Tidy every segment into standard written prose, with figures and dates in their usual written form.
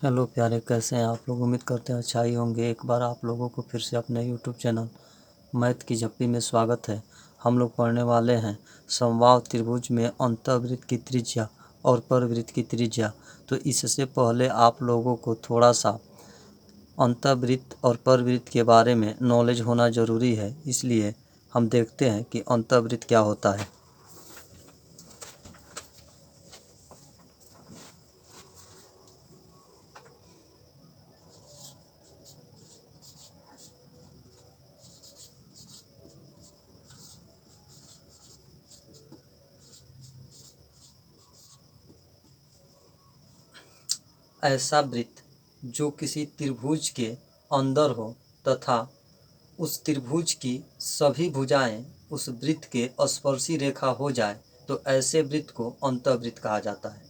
Hello प्यारे, कैसे हैं आप लोग। उम्मीद करते हैं अच्छा ही होंगे। एक बार आप लोगों को फिर से अपने यूट्यूब चैनल मैथ की झप्पी में स्वागत है। हम लोग पढ़ने वाले हैं समबाहु त्रिभुज में अंतःवृत्त की त्रिज्या और परवृत्त की त्रिज्या। तो इससे पहले आप लोगों को थोड़ा सा अंतःवृत्त और परवृत्त के बारे में नॉलेज होना ज़रूरी है, इसलिए हम देखते हैं कि अंतःवृत्त क्या होता है। ऐसा वृत्त जो किसी त्रिभुज के अंदर हो तथा उस त्रिभुज की सभी भुजाएं उस वृत्त के स्पर्शी रेखा हो जाए, तो ऐसे वृत्त को अंतःवृत्त कहा जाता है।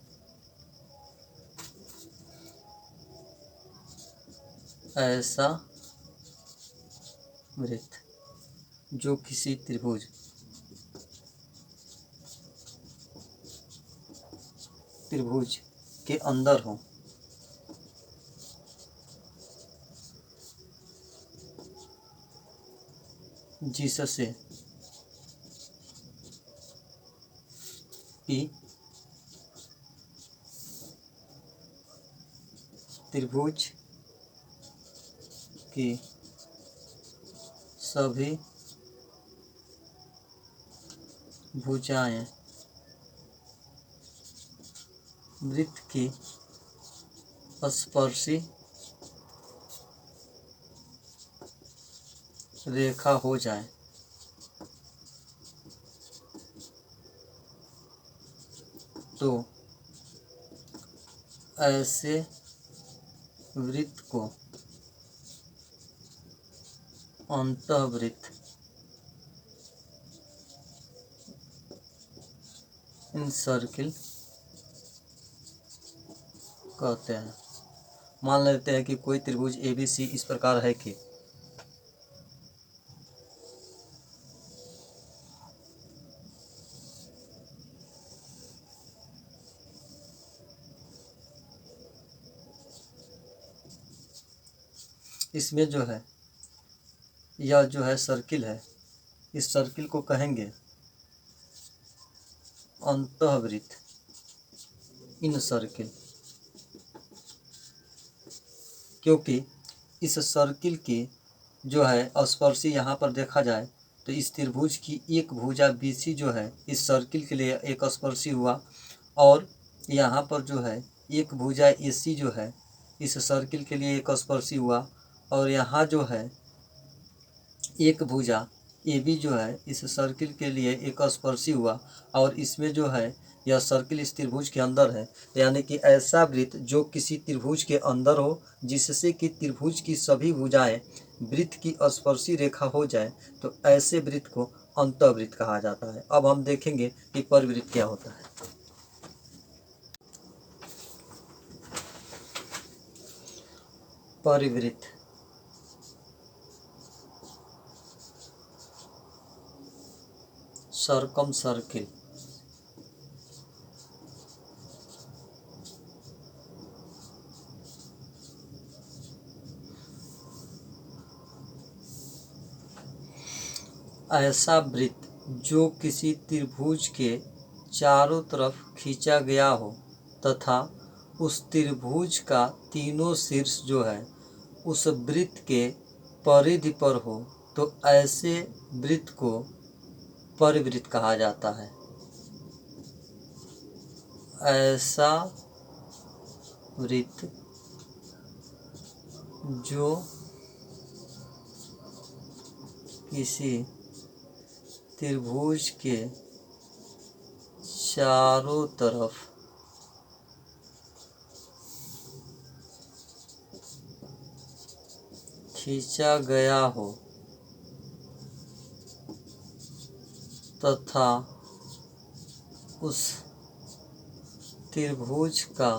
ऐसा वृत्त जो किसी त्रिभुज के अंदर हो जिससे कि त्रिभुज की सभी भुजाएं वृत्त की स्पर्शी रेखा हो जाए, तो ऐसे वृत्त को अंतःवृत्त इन सर्किल कहते हैं। मान लेते हैं कि कोई त्रिभुज ABC इस प्रकार है कि इसमें जो है यह जो है सर्किल है, इस सर्किल को कहेंगे अंतःवृत्त इन सर्किल, क्योंकि इस सर्किल की जो है स्पर्शी यहाँ पर देखा जाए तो इस त्रिभुज की एक भुजा BC जो है इस सर्किल के लिए एक स्पर्शी हुआ, और यहाँ पर जो है एक भुजा AC जो है इस सर्किल के लिए एक स्पर्शी हुआ, और यहाँ जो है एक भुजा AB जो है इस सर्किल के लिए एक स्पर्शी हुआ, और इसमें जो है यह सर्किल इस त्रिभुज के अंदर है। यानी कि ऐसा वृत्त जो किसी त्रिभुज के अंदर हो जिससे कि त्रिभुज की सभी भुजाएं वृत्त की स्पर्शी रेखा हो जाए, तो ऐसे वृत्त को अंतःवृत्त कहा जाता है। अब हम देखेंगे कि परवृत्त क्या होता है। परिवृत्त सर्कम सर्किल ऐसा वृत्त जो किसी त्रिभुज के चारों तरफ खींचा गया हो तथा उस त्रिभुज का तीनों शीर्ष जो है उस वृत्त के परिधि पर हो, तो ऐसे वृत्त को परिवृत्त कहा जाता है। ऐसा वृत्त जो किसी त्रिभुज के चारों तरफ खींचा गया हो तथा उस त्रिभुज का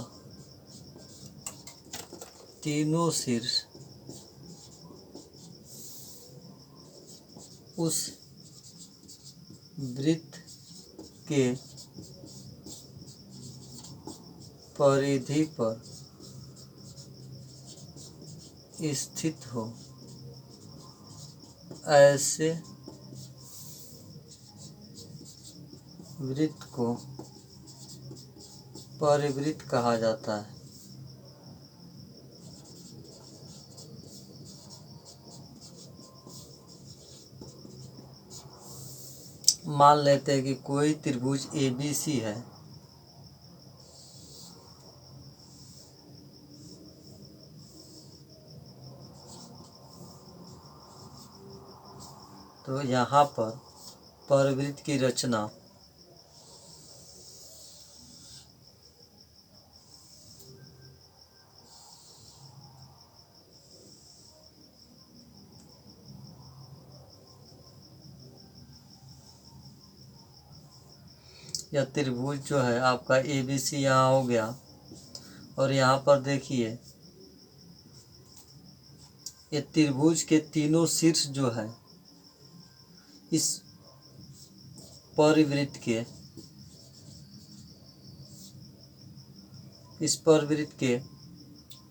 तीनों शीर्ष उस वृत्त के परिधि पर स्थित हो, ऐसे वृत्त को परिवृत्त कहा जाता है। मान लेते हैं कि कोई त्रिभुज ABC है, तो यहाँ पर परिवृत्त की रचना या त्रिभुज जो है आपका ABC यहाँ हो गया, और यहाँ पर देखिए ये त्रिभुज के तीनों शीर्ष जो है इस परिवृत्त के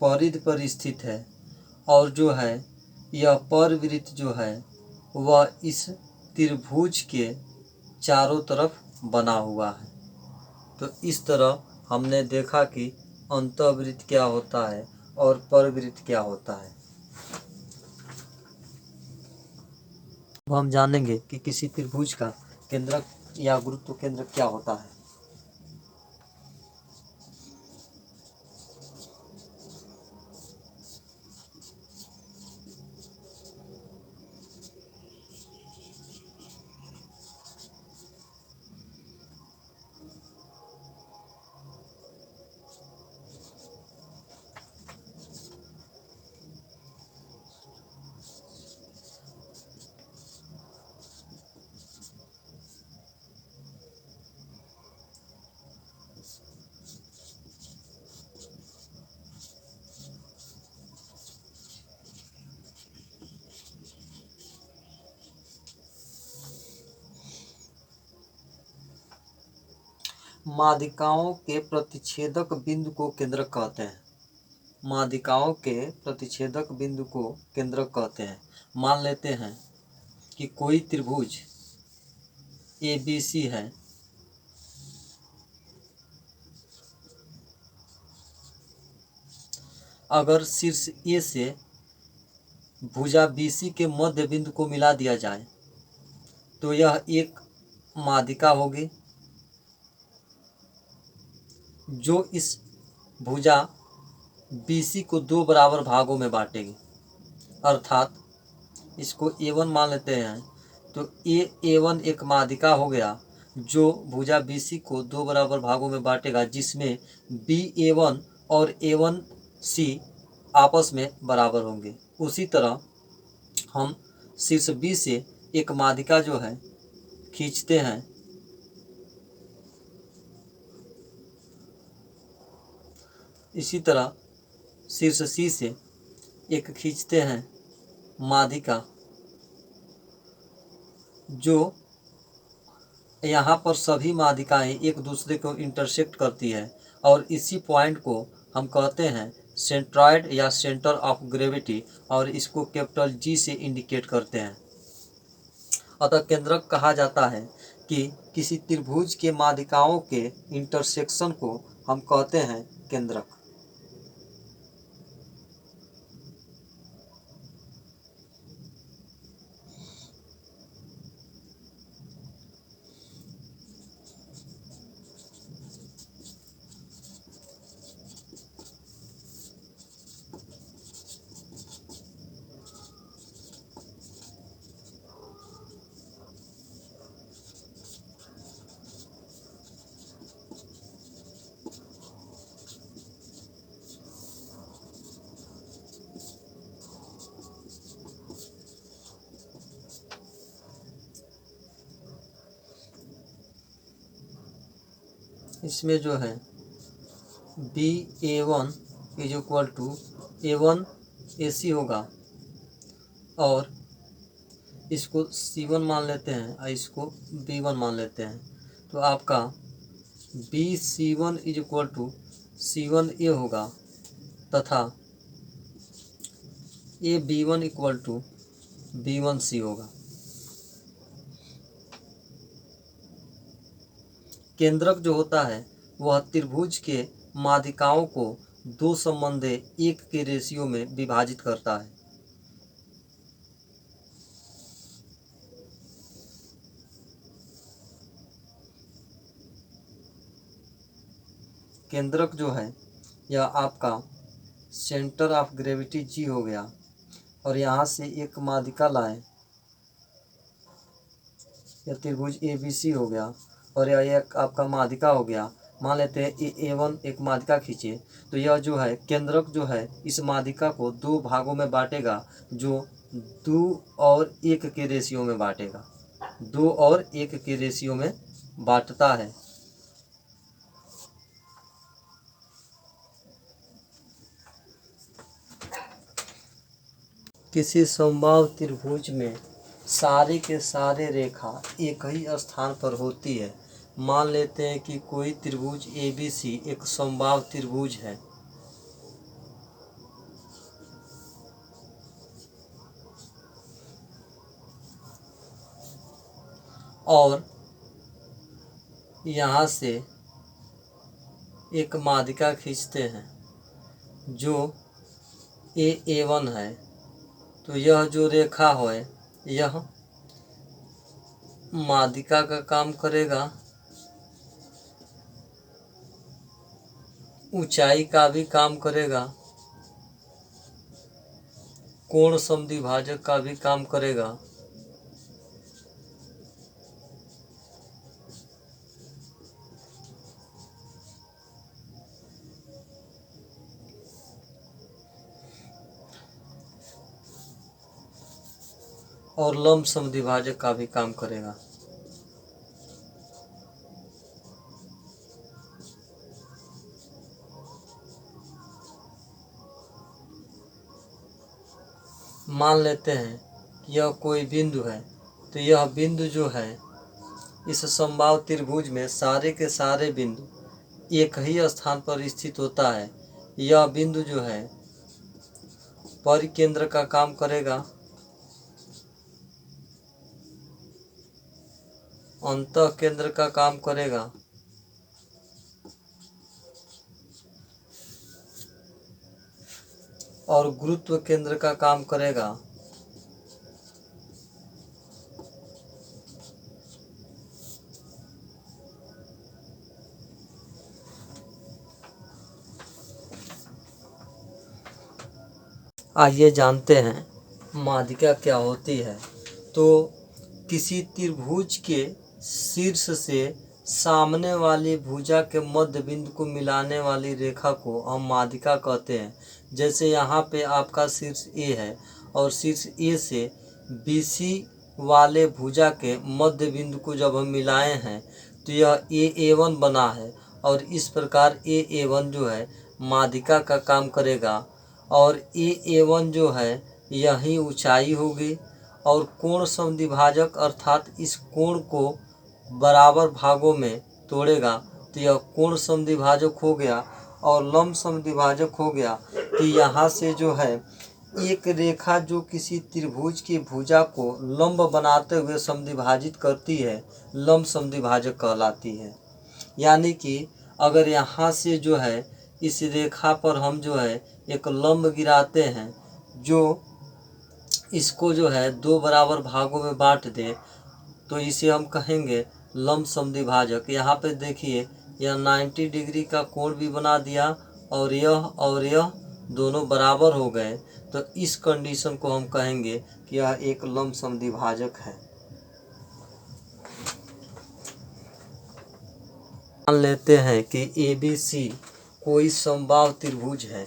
परिधि पर स्थित है, और जो है यह परिवृत्त जो है वह इस त्रिभुज के चारों तरफ बना हुआ है। तो इस तरह हमने देखा कि अंतःवृत्त क्या होता है और परिवृत्त क्या होता है। अब हम जानेंगे कि किसी त्रिभुज का केंद्रक या गुरुत्व केंद्र क्या होता है। माध्यिकाओं के प्रतिच्छेदक बिंदु को केंद्रक कहते हैं। माध्यिकाओं के प्रतिच्छेदक बिंदु को केंद्रक कहते हैं। मान लेते हैं कि कोई त्रिभुज ABC है, अगर शीर्ष A से भुजा BC के मध्य बिंदु को मिला दिया जाए तो यह एक माध्यिका होगी जो इस भुजा BC को दो बराबर भागों में बांटेगी। अर्थात इसको A1 मान लेते हैं, तो A1 एक माध्यिका हो गया जो भुजा BC को दो बराबर भागों में बांटेगा, जिसमें BA1 और A1C आपस में बराबर होंगे। उसी तरह हम शीर्ष B से एक माध्यिका जो है खींचते हैं, इसी तरह शीर्ष C से एक खींचते हैं माध्यिका, जो यहाँ पर सभी माध्यिकाएं एक दूसरे को इंटरसेक्ट करती है, और इसी पॉइंट को हम कहते हैं सेंट्रॉयड या सेंटर ऑफ ग्रेविटी, और इसको कैपिटल G से इंडिकेट करते हैं। अतः केंद्रक कहा जाता है कि किसी त्रिभुज के माध्यिकाओं के इंटरसेक्शन को हम कहते हैं केंद्रक। इसमें जो है BA1 is equal to A1AC होगा, और इसको C1 मान लेते हैं और इसको B1 मान लेते हैं, तो आपका BC1 is equal to C1A होगा, तथा A B one equal to B one C होगा। केंद्रक जो होता है वह त्रिभुज के माध्यिकाओं को दो संबंधे एक के रेशियो में विभाजित करता है। केंद्रक जो है यह आपका सेंटर ऑफ ग्रेविटी जी हो गया और यहाँ से एक माध्यिका लाएं, यह त्रिभुज ए बी सी हो गया और यह एक आपका माध्यिका हो गया। मान लेते हैं ए वन एक माध्यिका खींचे, तो यह जो है केंद्रक जो है इस माध्यिका को दो भागों में बांटेगा, जो 2 और 1 के रेशियो में बांटेगा, 2 और 1 के रेशियो में बांटता है। किसी समबाहु त्रिभुज में सारे के सारे रेखा एक ही स्थान पर होती है। मान लेते हैं कि कोई त्रिभुज ए बी सी एक समबाहु त्रिभुज है और यहाँ से एक माध्यिका खींचते हैं जो ए वन है, तो यह जो रेखा है यह माध्यिका का काम करेगा, ऊंचाई का भी काम करेगा, कोण समद्विभाजक का भी काम करेगा और लंब समद्विभाजक का भी काम करेगा। मान लेते हैं कि यह कोई बिंदु है, तो यह बिंदु जो है इस समबाहु त्रिभुज में सारे के सारे बिंदु एक ही स्थान पर स्थित होता है। यह बिंदु जो है परिकेंद्र का काम करेगा, अंतः केंद्र का काम करेगा और गुरुत्व केंद्र का काम करेगा। आइए जानते हैं माध्यिका क्या होती है। तो किसी त्रिभुज के शीर्ष से सामने वाली भुजा के मध्य बिंदु को मिलाने वाली रेखा को हम माध्यिका कहते हैं। जैसे यहाँ पे आपका शीर्ष ए है और शीर्ष ए से BC वाले भुजा के मध्य बिंदु को जब हम मिलाए हैं तो यह A1 बना है और इस प्रकार A1 जो है माध्यिका का काम करेगा और A1 जो है यही ऊंचाई होगी और कोण समद्विभाजक अर्थात इस कोण को बराबर भागों में तोड़ेगा, तो यह कोण समद्विभाजक हो गया और लंब समद्विभाजक हो गया। तो यहाँ से जो है एक रेखा जो किसी त्रिभुज की भुजा को लंब बनाते हुए समद्विभाजित करती है लंब समद्विभाजक कहलाती है। यानी कि अगर यहाँ से जो है इस रेखा पर हम जो है एक लंब गिराते हैं जो इसको जो है दो बराबर भागों में बांट दे, तो इसे हम कहेंगे लंब समद्विभाजक। यहाँ पे देखिए यह 90 डिग्री का कोण भी बना दिया और यह दोनों बराबर हो गए, तो इस कंडीशन को हम कहेंगे कि यह एक लंब समद्विभाजक है। मान लेते हैं कि ABC कोई समबाहु त्रिभुज है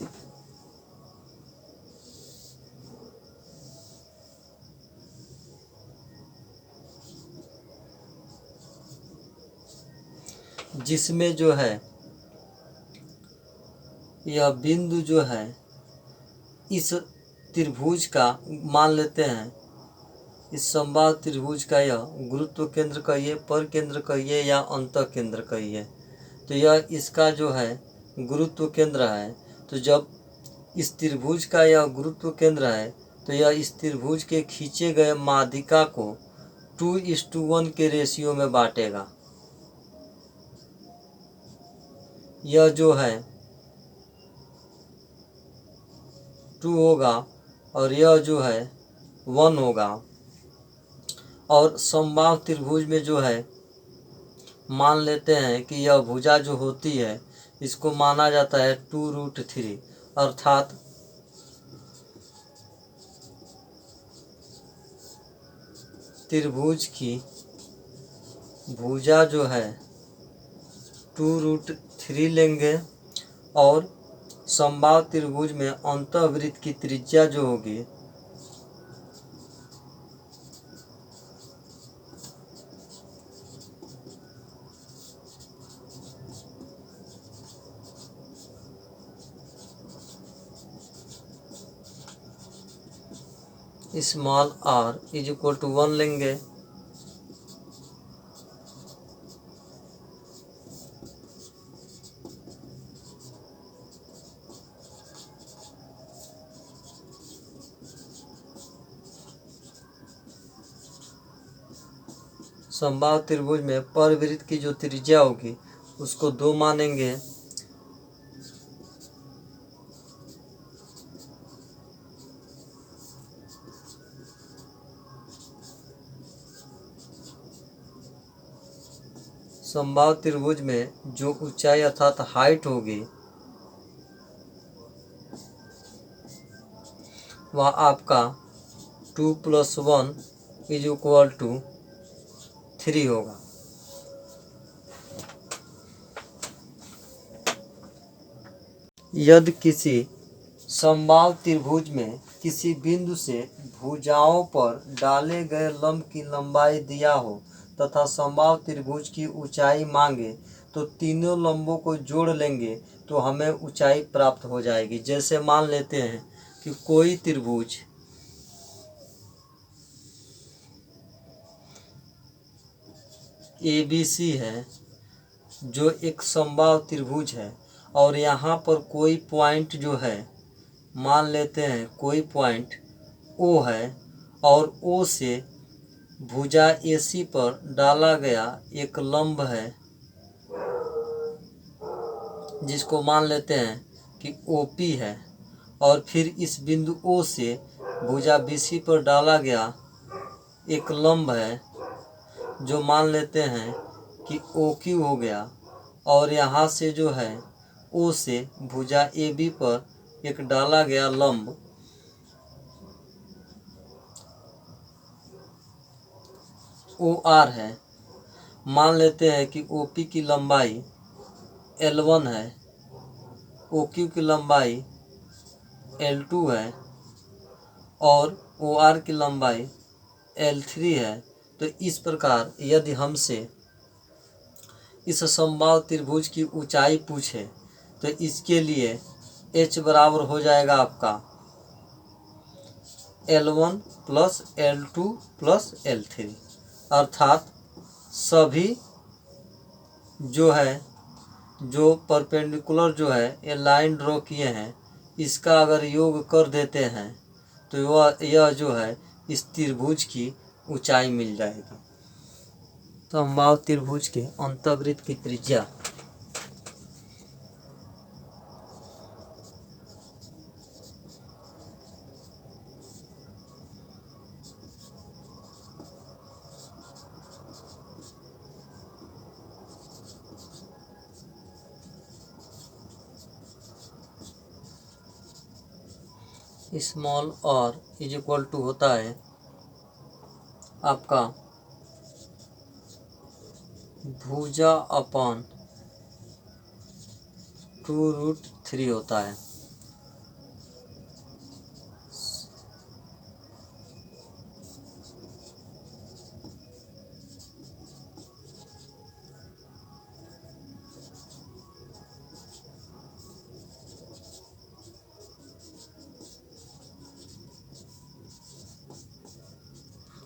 जिसमें जो है यह बिंदु जो है इस त्रिभुज का, मान लेते हैं इस समबाहु त्रिभुज का यह गुरुत्व केंद्र कहिए, पर केंद्र कहिए या अंतः केंद्र कहिए, तो यह इसका जो है गुरुत्व केंद्र है। तो जब इस त्रिभुज का यह गुरुत्व केंद्र है तो यह इस त्रिभुज के खींचे गए माध्यिका को 2:1 के रेशियो में बांटेगा। यह जो है 2 होगा और यह जो है 1 होगा। और समबाहु त्रिभुज में जो है मान लेते हैं कि यह भुजा जो होती है इसको माना जाता है 2√3, अर्थात त्रिभुज की भुजा जो है 2√3 लेंगे और समबाहु त्रिभुज में अंतःवृत्त की त्रिज्या जो होगी स्मॉल r = 1 लेंगे। समबाहु त्रिभुज में परवृत्त की जो त्रिज्या होगी उसको 2 मानेंगे। समबाहु त्रिभुज में जो ऊंचाई अर्थात हाइट होगी वह आपका 2 + 1 = 3 होगा। यदि किसी समबाहु त्रिभुज में किसी बिंदु से भुजाओं पर डाले गए लंब की लंबाई दिया हो तथा समबाहु त्रिभुज की ऊंचाई मांगे तो तीनों लंबों को जोड़ लेंगे तो हमें ऊंचाई प्राप्त हो जाएगी। जैसे मान लेते हैं कि कोई त्रिभुज ABC है जो एक समबाहु त्रिभुज है और यहाँ पर कोई पॉइंट जो है मान लेते हैं कोई पॉइंट O है और O से भुजा AC पर डाला गया एक लंब है जिसको मान लेते हैं कि OP है और फिर इस बिंदु O से भुजा BC पर डाला गया एक लंब है जो मान लेते हैं कि OQ हो गया और यहाँ से जो है O से भुजा AB पर एक डाला गया लंब OR है। मान लेते हैं कि OP की लंबाई L1 है, OQ की लंबाई L2 है और OR की लंबाई L3 है। तो इस प्रकार यदि हमसे इस समबाहु त्रिभुज की ऊंचाई पूछे तो इसके लिए H बराबर हो जाएगा आपका L1 + L2 + L3, अर्थात सभी जो है जो परपेंडिकुलर जो है ये लाइन ड्रॉ किए हैं इसका अगर योग कर देते हैं तो यह जो है इस त्रिभुज की ऊंचाई मिल जाएगी। समबाहु त्रिभुज के अंतःवृत्त की त्रिज्या स्मॉल r = होता है आपका भुजा अपॉन 2√3 होता है।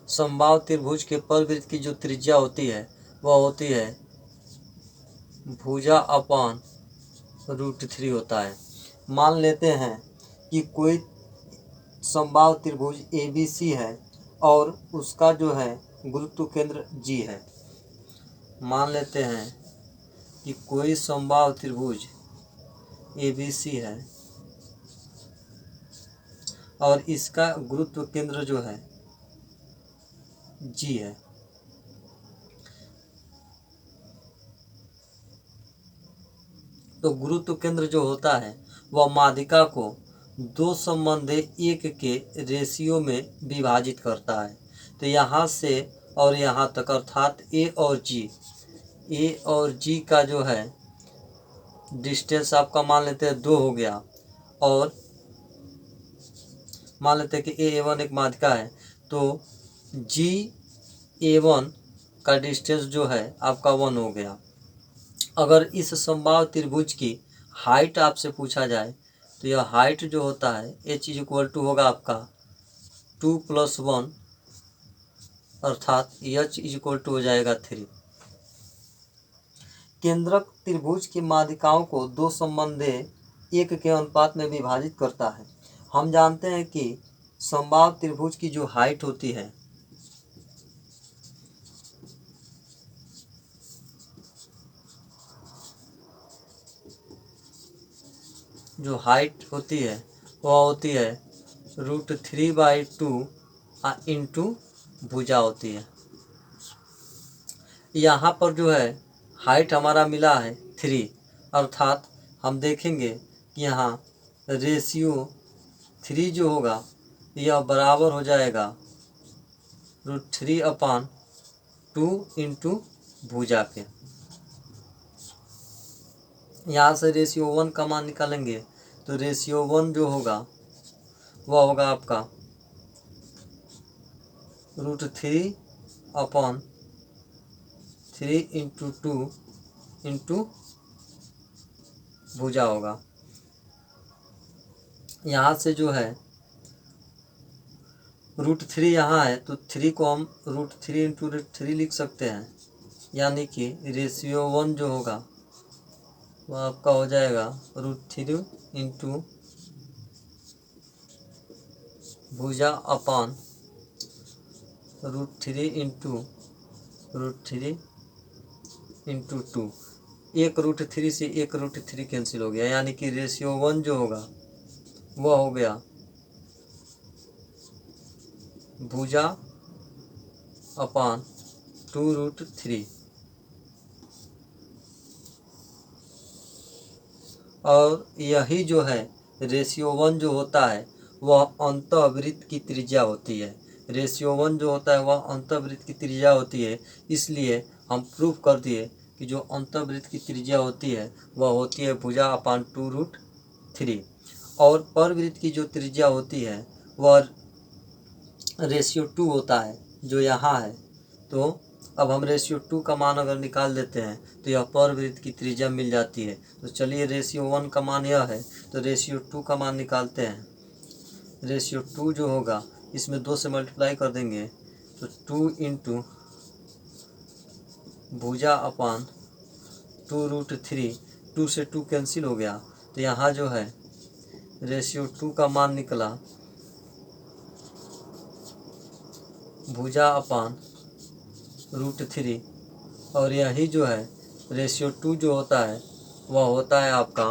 समबाहु त्रिभुज के परवृत्त की जो त्रिज्या होती है वह होती है भुजा अपॉन √3 होता है। मान लेते हैं कि कोई समबाहु त्रिभुज ABC है और उसका जो है गुरुत्व केंद्र G है। मान लेते हैं कि कोई समबाहु त्रिभुज ABC है और इसका गुरुत्व केंद्र जो है G है। तो गुरुत्व केंद्र जो होता है वह माध्यिका को दो संबंधे एक के रेशियो में विभाजित करता है। तो यहाँ से और यहाँ तक अर्थात A और G का जो है डिस्टेंस आपका मान लेते हैं 2 हो गया, और मान लेते हैं कि A1 एक माध्यिका है, तो GA1 का डिस्टेंस जो है आपका 1 हो गया। अगर इस समबाहु त्रिभुज की हाइट आपसे पूछा जाए तो यह हाइट जो होता है H इक्वल टू होगा आपका 2 + 1 अर्थात H इक्वल टू हो जाएगा 3। केंद्रक त्रिभुज की माध्यिकाओं को दो संबंधे एक के अनुपात में विभाजित करता है। हम जानते हैं कि समबाहु त्रिभुज की जो हाइट होती है वह होती है √3/2 इंटू भुजा होती है। यहाँ पर जो है हाइट हमारा मिला है 3, अर्थात हम देखेंगे कि यहाँ रेशियो 3 जो होगा यह बराबर हो जाएगा √3/2 इंटू भुजा के। यहाँ से रेशियो 1 का मान निकालेंगे तो रेशियो 1 जो होगा वह होगा आपका √3/3 इंटू 2 इंटू भुजा होगा। यहाँ से जो है √3 यहाँ है तो 3 को हम √3 इंटू √3 लिख सकते हैं, यानी कि रेशियो 1 जो होगा वह आपका हो जाएगा √3 इंटू भुजा अपान √3 इंटू √3 इंटू 2। एक √3 से एक √3 कैंसिल हो गया, यानी कि रेशियो 1 जो होगा वह हो गया भुजा अपान 2√3। और यही जो है रेशियो 1 जो होता है वह अंतःवृत्त की त्रिज्या होती है। रेशियो 1 जो होता है वह अंतःवृत्त की त्रिज्या होती है, इसलिए हम प्रूफ कर दिए कि जो अंतःवृत्त की त्रिज्या होती है वह होती है भुजा अपान 2√3। और परवृत्त की जो त्रिज्या होती है वह रेशियो 2 होता है जो यहाँ है। तो अब हम रेशियो 2 का मान अगर निकाल देते हैं तो यह परवृत्त की त्रिज्या मिल जाती है। तो चलिए रेशियो 1 का मान यह है तो रेशियो 2 का मान निकालते हैं। रेशियो 2 जो होगा इसमें 2 से मल्टीप्लाई कर देंगे तो 2 इंटू भुजा अपान 2√3, 2 से 2 कैंसिल हो गया तो यहाँ जो है रेशियो 2 का मान निकला भुजा अपान √3। और यही जो है रेशियो 2 जो होता है वह होता है आपका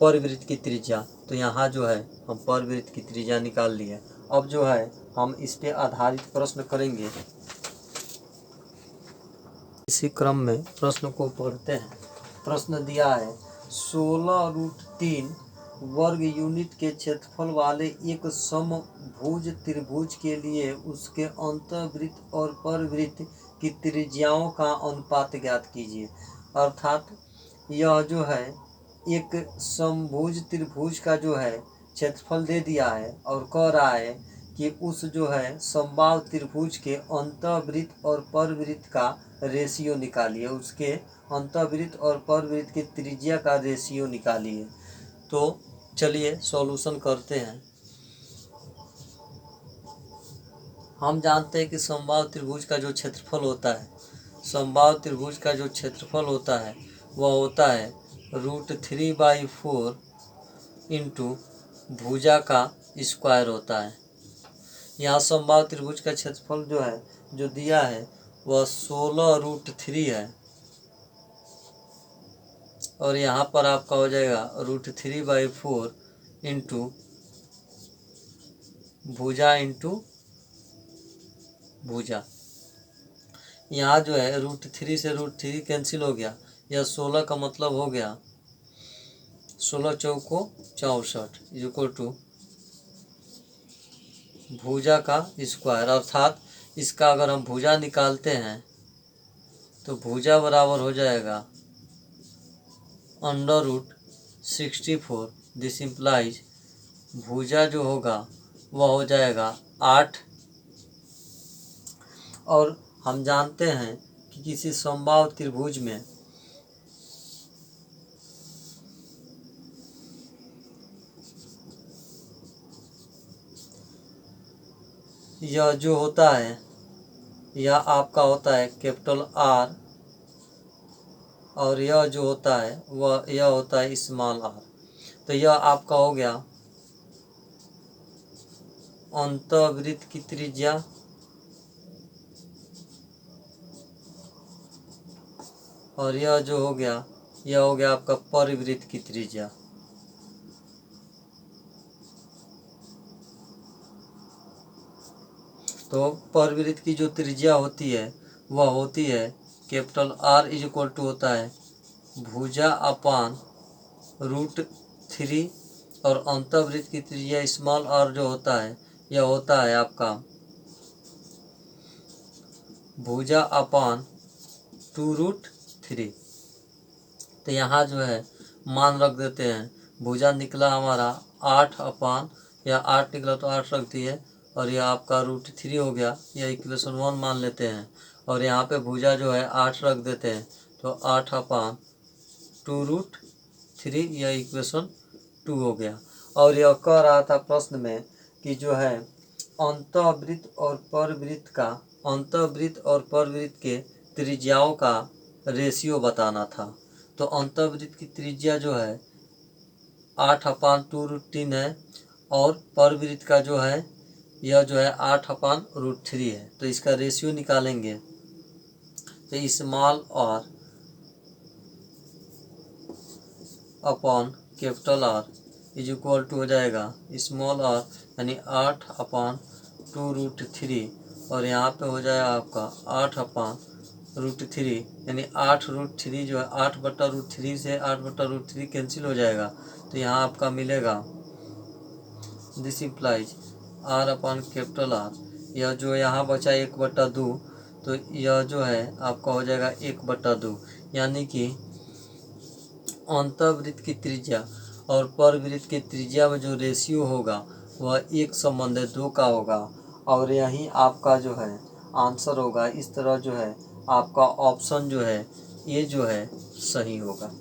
परवृत्त की त्रिज्या। तो यहाँ जो है हम परवृत्त की त्रिज्या निकाल लिए। अब जो है हम इस पे आधारित प्रश्न करेंगे। इसी क्रम में प्रश्न को पढ़ते हैं। प्रश्न दिया है 16√3 वर्ग यूनिट के क्षेत्रफल वाले एक समभुज त्रिभुज के लिए उसके अंतःवृत्त और परवृत्त की त्रिज्याओं का अनुपात ज्ञात कीजिए। अर्थात यह जो है एक समभुज त्रिभुज का जो है क्षेत्रफल दे दिया है और कह रहा है कि उस जो है समबाहु त्रिभुज के अंतःवृत्त और परवृत्त का रेशियो निकालिए, उसके अंतःवृत्त और परवृत्त की त्रिज्या का रेशियो निकालिए। तो चलिए सॉल्यूशन करते हैं। हम जानते हैं कि समबाहु त्रिभुज का जो क्षेत्रफल होता है, समबाहु त्रिभुज का जो क्षेत्रफल होता है वह होता है √3/4 इंटू भुजा का स्क्वायर होता है। यहाँ समबाहु त्रिभुज का क्षेत्रफल जो है जो दिया है वह 16√3 है और यहाँ पर आपका हो जाएगा √3/4 इंटू भुजा इंटू भुजा। यहाँ जो है √3 से √3 कैंसिल हो गया, यह 16 का मतलब हो गया 16 चौको 64 इक्वल टू भुजा का स्क्वायर, अर्थात इसका अगर हम भुजा निकालते हैं तो भुजा बराबर हो जाएगा √64। दिस इम्प्लाइज भुजा जो होगा वह हो जाएगा 8। और हम जानते हैं कि किसी समबाहु त्रिभुज में यह जो होता है यह आपका होता है कैपिटल आर और यह जो होता है वह यह होता है स्मॉल आर। तो यह आपका हो गया अंतःवृत्त की त्रिज्या और यह जो हो गया यह हो गया आपका परिवृत्त की त्रिज्या। तो परिवृत्त की जो त्रिज्या होती है वह होती है capital R is equal to होता है भुजा अपान √3 और अंतःवृत्त की त्रिज्या स्मॉल आर जो होता है यह होता है आपका भुजा अपान 2√3। तो यहाँ जो है मान रख देते हैं, भुजा निकला हमारा 8 अपान या 8 निकला तो 8 रख दिए और यह आपका √3 हो गया, यह इक्वेशन 1 मान लेते हैं और यहाँ पे भुजा जो है 8 रख देते हैं तो 8 अपान 2√3 यह इक्वेशन 2 हो गया। और यह कह रहा था प्रश्न में कि जो है अंतःवृत्त और परवृत्त के त्रिज्याओं का रेशियो बताना था। तो अंतःवृत्त की त्रिज्या जो है 8 अपान 2√3 है और परवृत्त का जो है यह जो है 8 अपान √3 है। तो इसका रेशियो निकालेंगे तो small R upon capital R is equal to हो जाएगा स्मॉल आर यानी 8 अपान 2√3 और यहाँ पे हो जाएगा आपका 8 अपान √3 यानी 8√3 जो है 8/√3 से 8/√3 कैंसिल हो जाएगा तो यहाँ आपका मिलेगा this implies R upon capital R. यह जो यहाँ बचा 1/2 तो यह जो है आपका हो जाएगा 1/2 यानी कि अंतःवृत्त की त्रिज्या और परवृत्त की त्रिज्या में जो रेशियो होगा वह 1:2 का होगा और यही आपका जो है आंसर होगा। इस तरह जो है आपका ऑप्शन जो है ये जो है सही होगा।